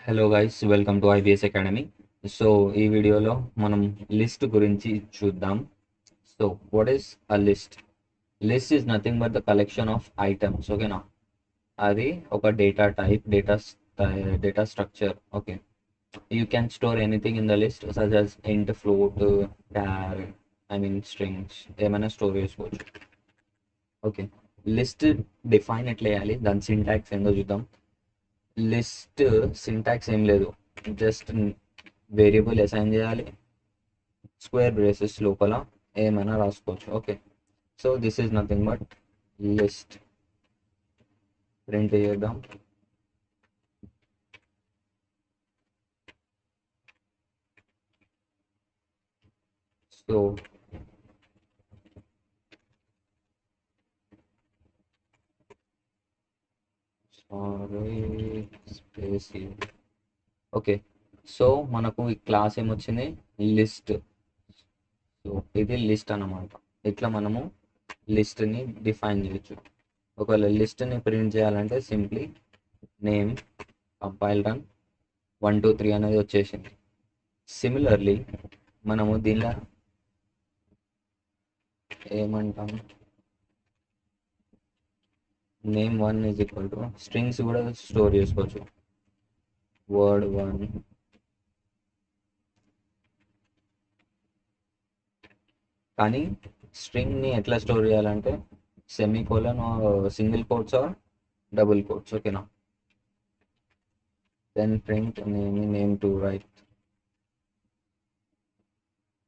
Hello guys, welcome to IBS academy. So ఈ వీడియోలో మనం లిస్ట్ గురించి చూద్దాం. So what is a list? List is nothing but the collection of items. ఓకేనా? అది ఒక data type, data structure. Okay, you can store anything in the list such as int, float, char, strings ఏమైనా store చేసుకోవచ్చు. Okay, list define ఎట్లా చేయాలి, దాని syntax ఏందో చూద్దాం. లిస్ట్ సింటాక్స్ ఏం లేదు, జస్ట్ వేరియబుల్ అసైన్ చేయాలి, స్క్వేర్ బ్రేసెస్ లోపల ఏమైనా రాసుకోవచ్చు. Okay, so this is nothing but list. Print చేద్దాం. So sorry, space. Okay, so మనకు ఈ క్లాస్ ఏమొచ్చింది, లిస్ట్. సో ఇది లిస్ట్ అన్నమాట. ఇట్లా మనము లిస్ట్ని డిఫైన్ చేయొచ్చు. ఒకవేళ లిస్ట్ని ప్రింట్ చేయాలంటే సింప్లీ నేమ్, కంపైల్ రన్, 1 2 3 అనేది వచ్చేసింది. సిమిలర్లీ మనము దీనిలో ఏమంటాం, name 1 is equal to strings కూడా స్టోర్ చేసుకోవచ్చు. వర్డ్ 1, కానీ స్ట్రింగ్ని ఎట్లా స్టోర్ చేయాలంటే semicolon, single quotes or double quotes. ఓకేనా? Then print name 2, right?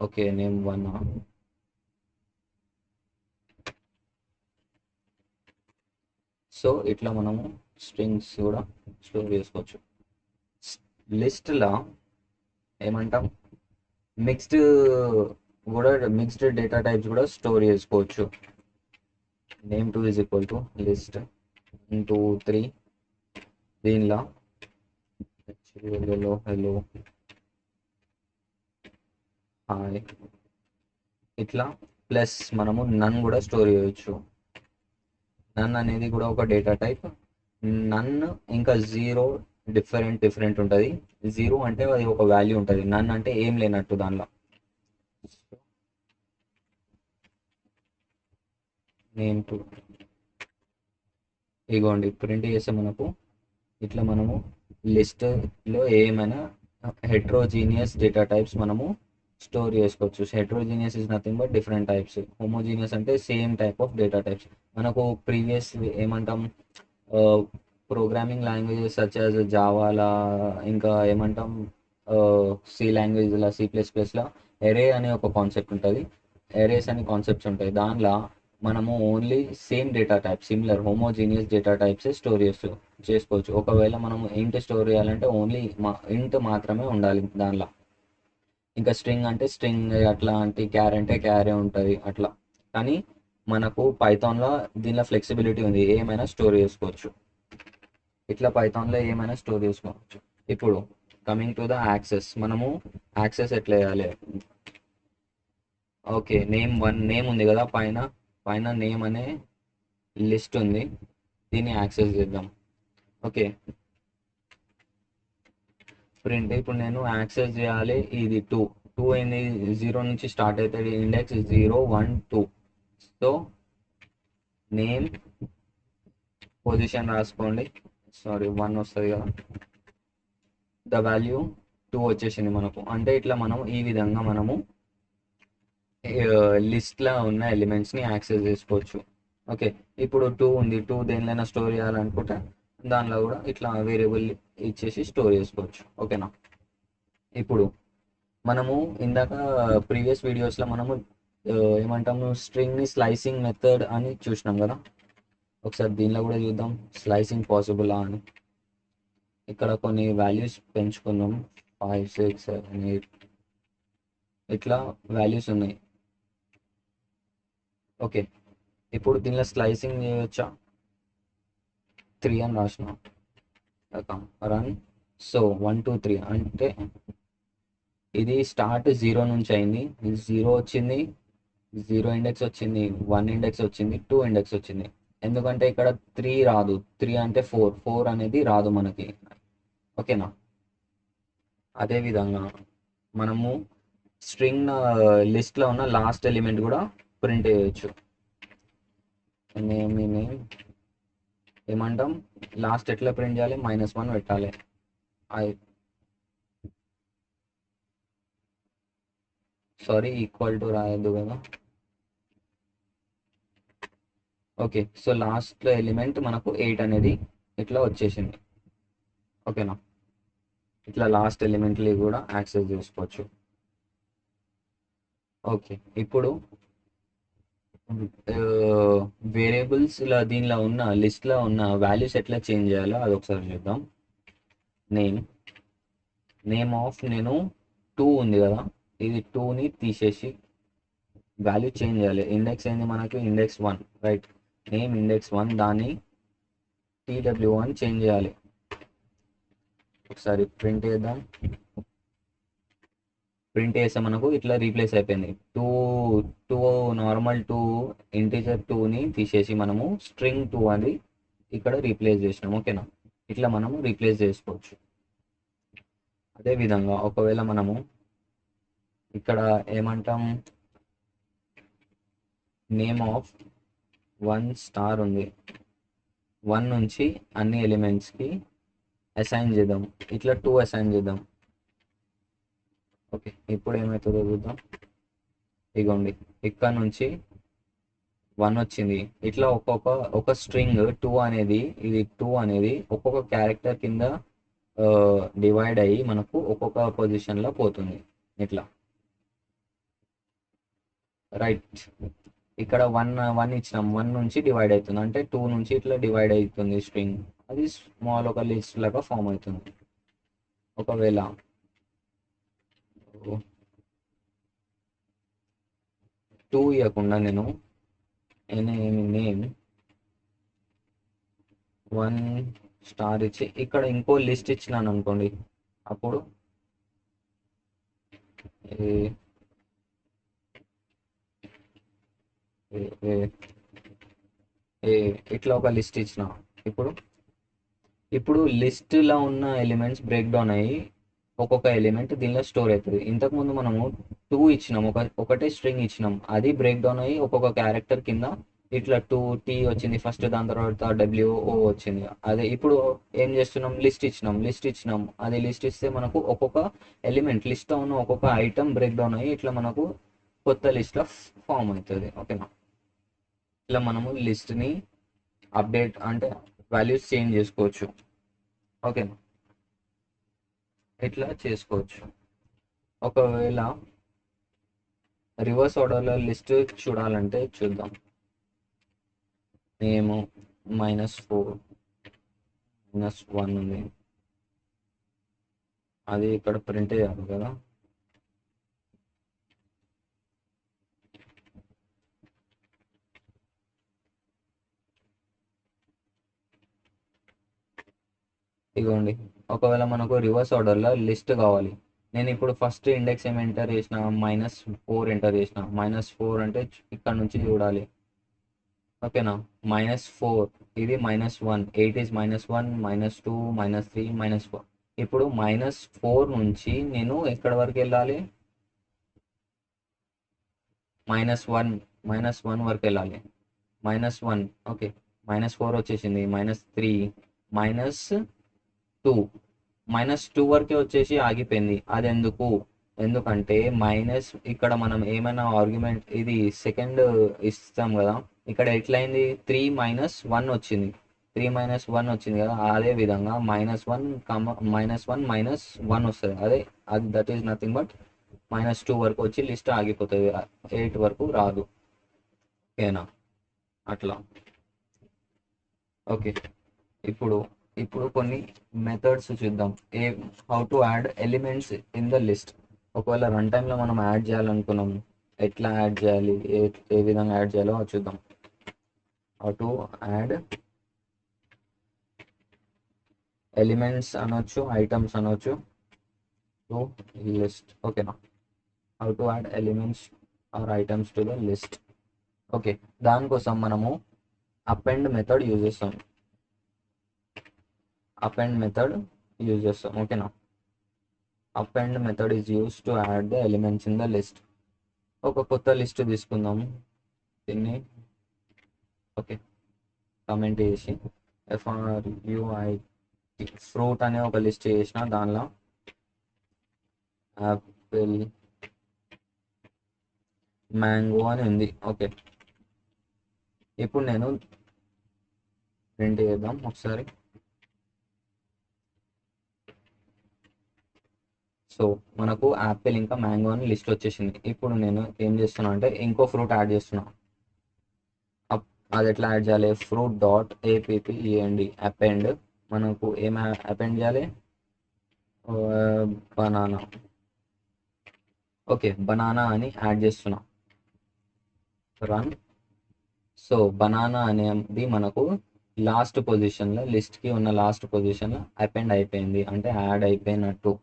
Okay, name 1. So ఇట్లా మనము స్ట్రింగ్స్ కూడా స్టోర్ చేసుకోవచ్చు. లిస్ట్లో ఏమంటాం, మిక్స్డ్ కూడా, మిక్స్డ్ డేటా టైప్స్ కూడా స్టోర్ చేసుకోవచ్చు. Name 2 is equal to list 1 2 3. దీనిలో హెలో హెలో హాయ్ ఇట్లా ప్లస్ మనము నన్ కూడా స్టోర్ చేయొచ్చు. నన్ అనేది కూడా ఒక డేటా టైప్. నన్ ఇంకా జీరో డిఫరెంట్ డిఫరెంట్ ఉంటుంది. జీరో అంటే అది ఒక వాల్యూ ఉంటుంది, నన్ అంటే ఏం లేనట్టు దానిలో. నేమ్ 2 ఇగోండి, ప్రింట్ చేస్తే మనకు ఇట్లా మనము లిస్ట్లో ఏమైనా హెట్రోజీనియస్ డేటా టైప్స్ మనము స్టోర్ చేసుకోవచ్చు. Heterogeneous is nothing but different types. Homogeneous అంటే same type of data types. మనకు ప్రీవియస్ ఏమంటాం, ప్రోగ్రామింగ్ లాంగ్వేజెస్ సచ్ యాజ్ జావాలా, ఇంకా ఏమంటాం, సి లాంగ్వేజ్లా, C++లా ఎరే అనే ఒక కాన్సెప్ట్ ఉంటుంది. ఎరేస్ అనే కాన్సెప్ట్స్ ఉంటాయి. దానిలో మనము only same data type, similar homogeneous data types store చేసుకోవచ్చు. ఒకవేళ మనం ఇంట్ స్టోర్ చేయాలంటే ఓన్లీ ఇంట్ మాత్రమే ఉండాలి దానిలో. ఇంకా స్ట్రింగ్ అంటే స్ట్రింగ్, అట్లా అంటే క్యార్ అంటే క్యారే ఉంటుంది అట్లా. కానీ మనకు పైథాన్లో దీనిలో ఫ్లెక్సిబిలిటీ ఉంది, ఏమైనా స్టోర్ చేసుకోవచ్చు. ఇట్లా పైథాన్లో ఏమైనా స్టోర్ చేసుకోవచ్చు. ఇప్పుడు కమింగ్ టు ద యాక్సెస్, మనము యాక్సెస్ ఎట్లా చేయాలి? ఓకే, నేమ్ 1 నేమ్ ఉంది కదా, పైన పైన నేమ్ అనే లిస్ట్ ఉంది, దీన్ని యాక్సెస్ చేద్దాం. Okay, print. ఇప్పుడు నేను యాక్సెస్ చేయాలి, ఇది 2 2 అయింది, 0 నుంచి స్టార్ట్ అవుతుంది ఇండెక్స్ 0 1 2. సో నేమ్ పొజిషన్ రాసుకోండి, సారీ 1 వస్తుంది కదా, ద వాల్యూ 2 వచ్చేసింది మనకు. అంటే ఇట్లా మనం ఈ విధంగా మనము లిస్ట్లో ఉన్న ఎలిమెంట్స్ని యాక్సెస్ చేసుకోవచ్చు. ఓకే, ఇప్పుడు 2 ఉంది, 2 దేనిలైనా స్టోర్ చేయాలనుకుంటే దానిలో కూడా ఇట్లా వేరియబుల్ ఇచ్చేసి స్టోర్ చేసుకోవచ్చు. ఓకేనా? ఇప్పుడు మనము ఇందాక ప్రీవియస్ వీడియోస్లో మనము ఏమంటాము, స్ట్రింగ్ని స్లైసింగ్ మెథడ్ అని చూసినాం కదా. ఒకసారి దీనిలో కూడా చూద్దాం, స్లైసింగ్ పాసిబులా అని. ఇక్కడ కొన్ని వాల్యూస్ పెంచుకుందాం, 5 6 7 8 ఇట్లా వాల్యూస్ ఉన్నాయి. ఓకే, ఇప్పుడు దీనిలో స్లైసింగ్ చేయవచ్చా? 3 అని రాసిన, రన్. సో 1 2 3 అంటే ఇది స్టార్ట్ 0 నుంచి అయింది, 0 వచ్చింది, 0 ఇండెక్స్ వచ్చింది, 1 ఇండెక్స్ వచ్చింది, 2 ఇండెక్స్ వచ్చింది. ఎందుకంటే ఇక్కడ 3 రాదు, 3 అంటే 4 4 అనేది రాదు మనకి. ఓకేనా? అదేవిధంగా మనము స్ట్రింగ్ లిస్ట్లో ఉన్న లాస్ట్ ఎలిమెంట్ కూడా ప్రింట్ చేయొచ్చు. నేమ్ ఏమంటాం, లాస్ట్ ఎట్లా ప్రింట్ చేయాలి, -1 పెట్టాలి. సారీ, ఈక్వల్ టు రాయద్దు కదా. ఓకే, సో లాస్ట్లో ఎలిమెంట్ మనకు 8 అనేది ఇట్లా వచ్చేసింది. ఓకేనా, ఇట్లా లాస్ట్ ఎలిమెంట్ని కూడా యాక్సెస్ చేసుకోవచ్చు. ఓకే, ఇప్పుడు వేరియబుల్స్ ఇలా దీనిలో ఉన్న లిస్ట్లో ఉన్న వాల్యూస్ ఎట్లా చేంజ్ చేయాలో అది ఒకసారి చూద్దాం. నేమ్ ఆఫ్ నేను 2 ఉంది కదా, ఇది 2ని తీసేసి వాల్యూ చేంజ్ చేయాలి. ఇండెక్స్ ఏంది మనకు, index 1, రైట్. నేమ్ index 1, దాన్ని tw1 చేంజ్ చేయాలి. ఒకసారి ప్రింట్ చేద్దాం. ప్రింట్ చేస్తే మనకు ఇట్లా రీప్లేస్ అయిపోయింది. టూ నార్మల్ 2 ఇంటీజర్ 2ని తీసేసి మనము స్ట్రింగ్ 2 అని ఇక్కడ రీప్లేస్ చేసినాం. ఓకేనా, ఇట్లా మనము రీప్లేస్ చేసుకోవచ్చు. అదేవిధంగా ఒకవేళ మనము ఇక్కడ ఏమంటాం, నేమ్ ఆఫ్ 1 ఉంది, 1 నుంచి అన్ని ఎలిమెంట్స్కి అసైన్ చేద్దాం. ఇట్లా 2 అసైన్ చేద్దాం. ఓకే, ఇప్పుడు ఏమవుతుందో చూద్దాం. ఇగోండి, ఇక్కడ నుంచి 1 వచ్చింది. ఇట్లా ఒక స్ట్రింగ్ 2 అనేది, ఇది 2 అనేది ఒక్కొక్క క్యారెక్టర్ కింద డివైడ్ అయ్యి మనకు ఒక్కొక్క పొజిషన్లో పోతుంది ఇట్లా, రైట్. ఇక్కడ 1 ఇచ్చినాం, 1 నుంచి డివైడ్ అవుతుంది, అంటే 2 నుంచి ఇట్లా డివైడ్ అవుతుంది స్ట్రింగ్. అది స్మాల్ ఒక లిస్ట్ లాగా ఫామ్ అవుతుంది. ఒకవేళ 2 ఇవ్వకుండా నేను నేమ్ 1 ఇచ్చి ఇక్కడ ఇంకో లిస్ట్ ఇచ్చినాను అనుకోండి, అప్పుడు ఇట్లా ఒక లిస్ట్ ఇచ్చిన. ఇప్పుడు లిస్ట్లో ఉన్న ఎలిమెంట్స్ బ్రేక్ డౌన్ అయ్యి ఒక్కొక్క ఎలిమెంట్ దీనిలో స్టోర్ అవుతుంది. ఇంతకుముందు మనము 2 ఇచ్చినాం, ఒకటే స్ట్రింగ్ ఇచ్చినాం, అది బ్రేక్ డౌన్ అయ్యి ఒక్కొక్క క్యారెక్టర్ కింద ఇట్లా 2T వచ్చింది ఫస్ట్, దాని తర్వాత WO వచ్చింది. అదే ఇప్పుడు ఏం చేస్తున్నాం, లిస్ట్ ఇచ్చినాం. అది లిస్ట్ ఇస్తే మనకు ఒక్కొక్క ఎలిమెంట్ లిస్ట్లో ఉన్న ఒక్కొక్క ఐటమ్ బ్రేక్ డౌన్ అయ్యి ఇట్లా మనకు కొత్త లిస్ట్లో ఫామ్ అవుతుంది. ఓకేనా, ఇట్లా మనము లిస్ట్ని అప్డేట్ అంటే వాల్యూస్ చేంజ్ చేసుకోవచ్చు. ఓకేనా, ఇట్లా చేసుకోవచ్చు. ఒకవేళ రివర్స్ ఆర్డర్లో లిస్ట్ చూడాలంటే చూద్దాం. నేమ్ -4 -1 ఉంది, అది ఇక్కడ ప్రింట్ చేయాలి కదా. ఇగోండి, ఒకవేళ మనకు రివర్స్ ఆర్డర్లో లిస్ట్ కావాలి, నేను ఇప్పుడు ఫస్ట్ ఇండెక్స్ ఏమి ఎంటర్ చేసిన, -4 ఎంటర్ చేసిన. -4 అంటే ఇక్కడ నుంచి చూడాలి. ఓకేనా, -4 ఇది -1, 8 ఈజ్ -1, -2, -3, -4. ఇప్పుడు -4 నుంచి నేను ఎక్కడి వరకు వెళ్ళాలి, -1 వరకు వెళ్ళాలి. -1, ఓకే, -4 వచ్చేసింది, -3, -2, -2 వరకే వచ్చేసి ఆగిపోయింది. అది ఎందుకంటే ఇక్కడ మనం ఏమైనా ఆర్గ్యుమెంట్ ఇది సెకండ్ ఇస్తాం కదా, ఇక్కడ ఎట్లయింది, 3 - 1 వచ్చింది. 3 - 1 వచ్చింది కదా, అదే విధంగా -1, -1 వస్తుంది. అది దట్ ఈస్ నథింగ్ బట్ -2 వరకు వచ్చి లిస్ట్ ఆగిపోతుంది, 8 వరకు రాదు. ఓకేనా, అట్లా. ఓకే, ఇప్పుడు కొన్ని మెథడ్స్ చూద్దాం. How to add elements in the list. ఒకవేళ రన్ టైంలో మనం యాడ్ చేయాలనుకున్నాం, ఎట్లా యాడ్ చేయాలి, ఏ విధంగా యాడ్ చేయాలో చూద్దాం. హౌ టు యాడ్ ఎలిమెంట్స్ అనొచ్చు, ఐటమ్స్ అనొచ్చు టు లిస్ట్. ఓకేనా, how to add elements or items to the list. Okay, దానికోసం మనము అపెండ్ మెథడ్ యూజ్ చేస్తాం. ఓకేనా, append method is use to add the elements in the list. ఒక కొత్త list తీసుకుందాం. దీన్ని ఓకే కమెంట్ చేసి FRUI ఫ్రూట్ అనే ఒక లిస్ట్ చేసిన, దానిలో యాపిల్ మ్యాంగో అని ఉంది. ఓకే, ఇప్పుడు నేను ప్రింట్ చేద్దాం ఒకసారి. సో మనకు యాపిల్ ఇంకా మ్యాంగో అని లిస్ట్ వచ్చేసింది. ఇప్పుడు నేను ఏం చేస్తున్నా అంటే ఇంకో ఫ్రూట్ యాడ్ చేస్తున్నా. అది ఎట్లా యాడ్ చేయాలి? Fruit dot APPEND append. మనకు ఏం అపెండ్ చేయాలి? బనానా. ఓకే, బనానా అని యాడ్ చేస్తున్నా. రన్. సో బనానా అనేది మనకు లాస్ట్ పొజిషన్లో, లిస్ట్కి ఉన్న లాస్ట్ పొజిషన్లో అపెండ్ అయిపోయింది, అంటే యాడ్ అయిపోయినట్టు.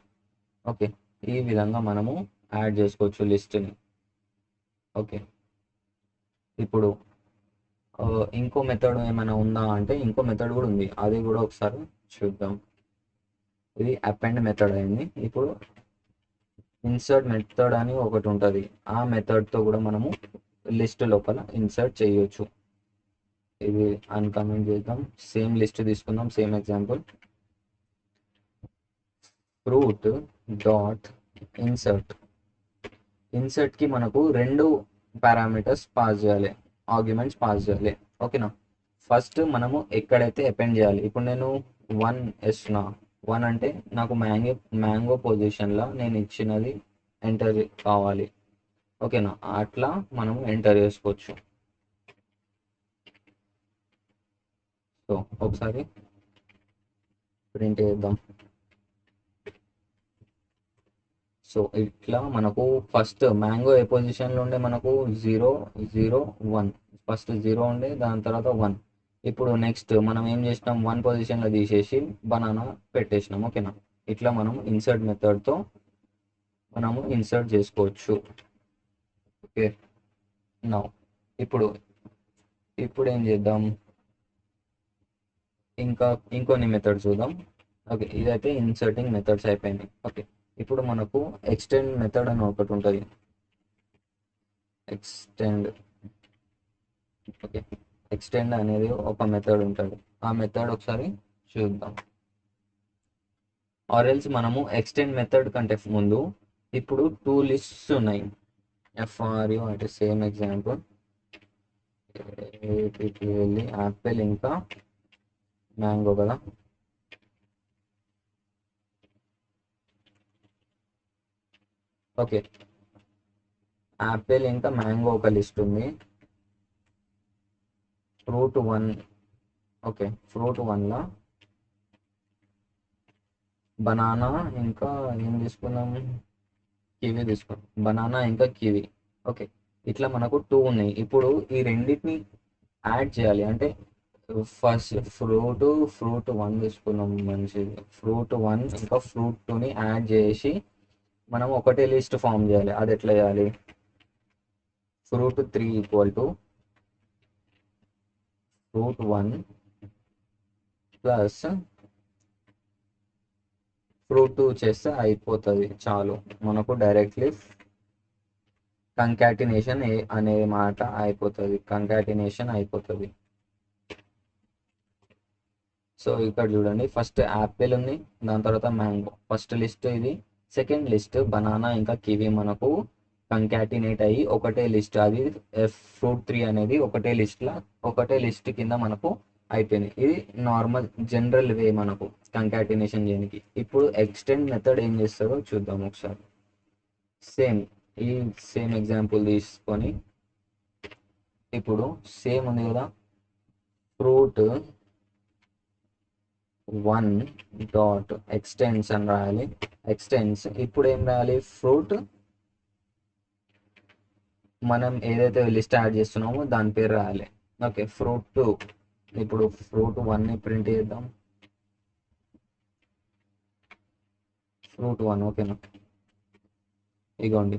ఓకే, ఈ విధంగా మనము యాడ్ చేసుకోవచ్చు లిస్ట్ని. ఓకే, ఇప్పుడు ఇంకో మెథడ్ ఏమైనా ఉందా అంటే ఇంకో మెథడ్ కూడా ఉంది, అది కూడా ఒకసారి చూద్దాం. ఇది అపెండ్ మెథడ్ అయింది. ఇప్పుడు ఇన్సర్ట్ మెథడ్ అని ఒకటి ఉంటుంది. ఆ మెథడ్తో కూడా మనము లిస్ట్ లోపల ఇన్సర్ట్ చేయొచ్చు. ఇది అన్కామెంట్ చేద్దాం. సేమ్ లిస్ట్ తీసుకుందాం, సేమ్ ఎగ్జాంపుల్. ఫ్రూట్ డాట్ ఇన్సర్ట్కి మనకు రెండు పారామీటర్స్ పాస్ చేయాలి, ఆర్గ్యుమెంట్స్ పాస్ చేయాలి. ఓకేనా? ఫస్ట్ మనము ఎక్కడైతే అపెండ్ చేయాలి. ఇప్పుడు నేను 1 ఇస్తున్నా. 1 అంటే నాకు మ్యాంగో పొజిషన్లో నేను ఇచ్చినది ఎంటర్ కావాలి. ఓకేనా? అట్లా మనము ఎంటర్ చేసుకోవచ్చు. సో ఒకసారి ప్రింట్ చేద్దాం. సో ఇట్లా మనకు ఫస్ట్ మ్యాంగో ఏ పొజిషన్లో ఉండే? మనకు 0 0 1. ఫస్ట్ 0 ఉండే, దాని తర్వాత 1. ఇప్పుడు నెక్స్ట్ మనం ఏం చేసినాం? 1 పొజిషన్లో తీసేసి బనానా పెట్టేసినాం. ఓకేనా? ఇట్లా మనం ఇన్సర్ట్ మెథడ్తో మనము ఇన్సర్ట్ చేసుకోవచ్చు. ఓకే, నా ఇప్పుడు ఏం చేద్దాం? ఇంకా ఇంకొన్ని మెథడ్స్ చూద్దాం. ఓకే, ఇదైతే ఇన్సర్టింగ్ మెథడ్స్ అయిపోయింది. ఓకే, ఇప్పుడు మనకు ఎక్స్టెండ్ మెథడ్ అని ఒకటి ఉంటుంది. ఓకే, ఎక్స్టెండ్ అనేది ఒక మెథడ్ ఉంటుంది. ఆ మెథడ్ ఒకసారి చూద్దాం. ఆర్ఎల్స్ మనము ఎక్స్టెండ్ మెథడ్ కంటే ముందు ఇప్పుడు 2 లిస్ట్స్ ఉన్నాయి. FRU అంటే సేమ్ ఎగ్జాంపుల్, వెళ్ళి యాపిల్ ఇంకా మ్యాంగో కదా. ఓకే, యాపిల్ ఇంకా మ్యాంగో ఒక లిస్ట్ ఉంది. ఫ్రూట్ 1. ఓకే, ఫ్రూట్ 1లో బనానా ఇంకా ఏం తీసుకున్నాం? కివీ తీసుకున్నాం. బనానా ఇంకా కివీ. ఓకే, ఇట్లా మనకు 2 ఉన్నాయి. ఇప్పుడు ఈ రెండింటిని యాడ్ చేయాలి. అంటే ఫస్ట్ ఫ్రూట్ 1 తీసుకున్నాం, మంచిది. ఫ్రూట్ 1 ఇంకా ఫ్రూట్ 2ని యాడ్ చేసి మనం ఒకటే లిస్ట్ ఫామ్ చేయాలి. అది ఎట్లా చేయాలి? Fruit 3 equal to fruit 1 plus fruit 2 చేస్తే అయిపోతుంది, చాలు. మనకు డైరెక్ట్లీ కంకాటినేషన్ అనే మాట అయిపోతుంది, కంకాటినేషన్ అయిపోతుంది. సో ఇక్కడ చూడండి, ఫస్ట్ యాపిల్ ఉంది, దాని తర్వాత మ్యాంగో. ఫస్ట్ లిస్ట్ ఇది. సెకండ్ లిస్ట్ బనానా ఇంకా కివీ మనకు కంకాటినేట్ అయ్యి ఒకటే లిస్ట్. అది ఫ్రూట్ 3 అనేది ఒకటే లిస్ట్ కింద మనకు అయిపోయింది. ఇది నార్మల్ జనరల్ వే మనకు కంకాటినేషన్ చేయడానికి. ఇప్పుడు ఎక్స్టెండ్ మెథడ్ ఏం చేస్తారో చూద్దాం ఒకసారి. ఈ సేమ్ ఎగ్జాంపుల్ తీసుకొని ఇప్పుడు సేమ్ ఉంది కదా, ఫ్రూట్ 1 డాట్ ఎక్స్టెండ్స్ అని రాయాలి. ఎక్స్టెండ్స్ ఇప్పుడు ఏం రాయాలి? ఫ్రూట్ మనం ఏదైతే లిస్ట్ యాడ్ చేస్తున్నామో దాని పేరు రాయాలి. Okay, fruit 2. ఇప్పుడు ఫ్రూట్ 1ని ప్రింట్ చేద్దాం. ఫ్రూట్ 1. ఓకేనా? ఇగోండి,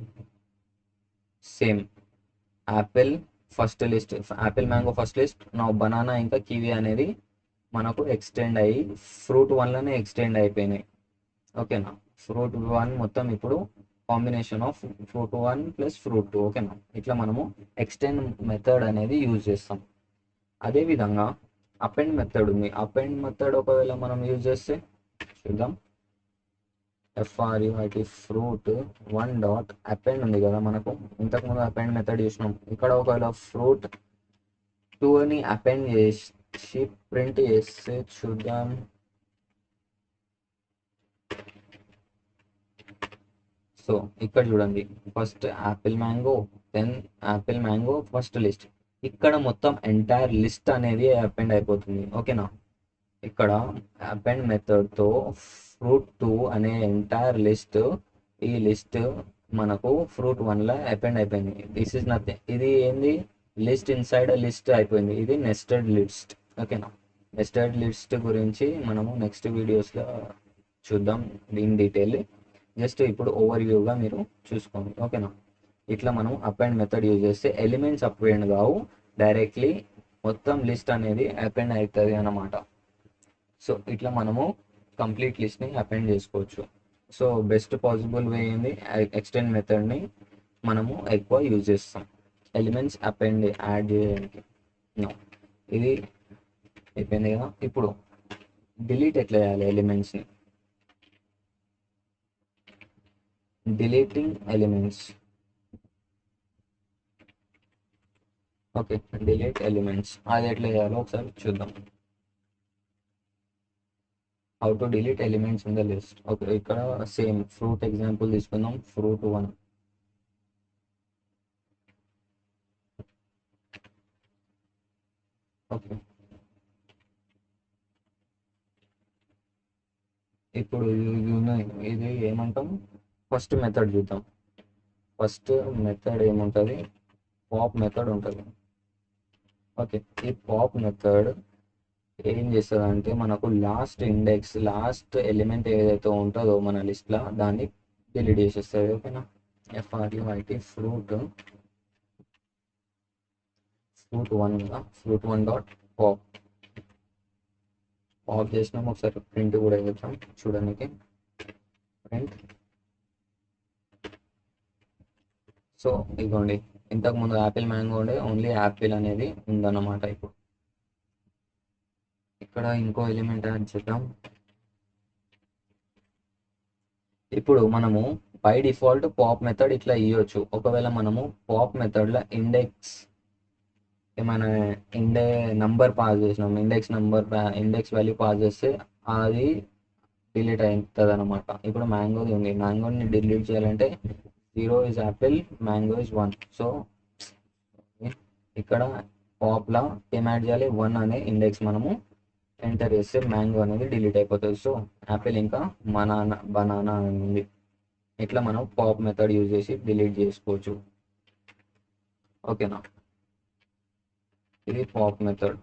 same Apple first list, Apple mango first list. నా బనానా ఇంకా కివీ అనేది మనకు ఎక్స్టెండ్ అయ్యి ఫ్రూట్ 1లోనే ఎక్స్టెండ్ అయిపోయినాయి. ఓకేనా? ఫ్రూట్ 1 మొత్తం ఇప్పుడు combination of fruit 1 plus fruit 2. ఓకేనా, ఇట్లా మనము ఎక్స్టెండ్ మెథడ్ అనేది యూజ్ చేస్తాం. అదేవిధంగా అపెండ్ మెథడ్ ఉంది. అపెండ్ మెథడ్ ఒకవేళ మనం యూజ్ చేస్తే చూద్దాం. FRUIT ఫ్రూట్ 1 డాట్ అపెండ్ ఉంది కదా, మనకు ఇంతకుముందు అపెండ్ మెథడ్ చూసినాం. ఇక్కడ ఒకవేళ ఫ్రూట్ 2 అని అపెండ్ చేసి ప్రింట్ చేస్తే చూద్దాం. సో ఇక్కడ చూడండి, first apple mango, then apple mango first list. ఇక్కడ మొత్తం ఎంటైర్ లిస్ట్ అనేది అపెండ్ అయిపోతుంది. ఓకేనా, ఇక్కడ అపెండ్ మెథడ్తో ఫ్రూట్ 2 అనే ఎంటైర్ లిస్ట్, ఈ లిస్ట్ మనకు ఫ్రూట్ 1లో అపెండ్ అయిపోయింది. దిస్ ఇస్ నథింగ్, ఇది ఏంది, లిస్ట్ ఇన్సైడ్ లిస్ట్ అయిపోయింది. ఇది నెస్టెడ్ లిస్ట్. ఓకేనా, నెస్టెడ్ లిస్ట్ గురించి మనము నెక్స్ట్ వీడియోస్లో చూద్దాం ఇన్ డీటెయిల్. జస్ట్ ఇప్పుడు ఓవర్ వ్యూగా మీరు చూసుకోండి. ఓకేనా, ఇట్లా మనం అపెండ్ మెథడ్ యూజ్ చేస్తే ఎలిమెంట్స్ అపెండ్ కావు, డైరెక్ట్లీ మొత్తం లిస్ట్ అనేది అపెండ్ అవుతుంది అన్నమాట. సో ఇట్లా మనము కంప్లీట్ లిస్ట్ని అపెండ్ చేసుకోవచ్చు. సో బెస్ట్ పాసిబుల్ వే ఏంది, ఎక్స్టెండ్ మెథడ్ని మనము ఎక్కువ యూజ్ చేస్తాం ఎలిమెంట్స్ అపెండ్ యాడ్ చేయడానికి. ఇది అయిపోయింది కదా. ఇప్పుడు డిలీట్ ఎట్లా చేయాలి ఎలిమెంట్స్ని, deleting elements. Okay, delete elements అది ఎట్లా చేయాలో ఒకసారి చూద్దాం. How to delete elements in the list. Okay, ఇక్కడ సేమ్ ఫ్రూట్ ఎగ్జాంపుల్ తీసుకుందాం. ఫ్రూట్ 1. ఓకే, ఇప్పుడు ఇది ఏమంటాం, ఫస్ట్ మెథడ్ చూద్దాం. ఫస్ట్ మెథడ్ ఏముంటుంది, పాప్ మెథడ్ ఉంటుంది. ఓకే, ఈ పాప్ మెథడ్ ఏం చేస్తుంది అంటే మనకు లాస్ట్ ఇండెక్స్, లాస్ట్ ఎలిమెంట్ ఏదైతే ఉంటుందో మన లిస్ట్లో దాన్ని డిలీట్ చేసేస్తుంది. ఓకేనా, FRUIT fruit 1 fruit 1 dot pop. Pop చేసినాము. ఒకసారి ప్రింట్ కూడా చేద్దాం చూడడానికి. ప్రింట్. సో ఇదిగోండి, ఇంతకుముందు యాపిల్ మ్యాంగో ఉండే, ఓన్లీ యాపిల్ అనేది ఉందన్నమాట. ఇప్పుడు ఇక్కడ ఇంకో ఎలిమెంట్ యాడ్ చేద్దాం. ఇప్పుడు మనము బై డిఫాల్ట్ పాప్ మెథడ్ ఇట్లా ఇవ్వచ్చు. ఒకవేళ మనము పాప్ మెథడ్లో ఇండెక్స్ ఏమైనా నంబర్ పాస్ చేసినాం, ఇండెక్స్ వాల్యూ పాస్ చేస్తే అది డిలీట్ అవుతుంది అనమాట. ఇప్పుడు మ్యాంగోది ఉంది, మ్యాంగోని డిలీట్ చేయాలంటే 0 is Apple, mango is 1. So ఇక్కడ పాప్లా ఏం యాడ్ చేయాలి, 1 అనే ఇండెక్స్ మనము ఎంటర్ చేస్తే మ్యాంగో అనేది డిలీట్ అయిపోతుంది. సో యాపిల్ ఇంకా బనానా అని ఉంది. ఇట్లా మనం పాప్ మెథడ్ యూజ్ చేసి డిలీట్ చేసుకోవచ్చు. ఓకేనా, ఇది పాప్ మెథడ్.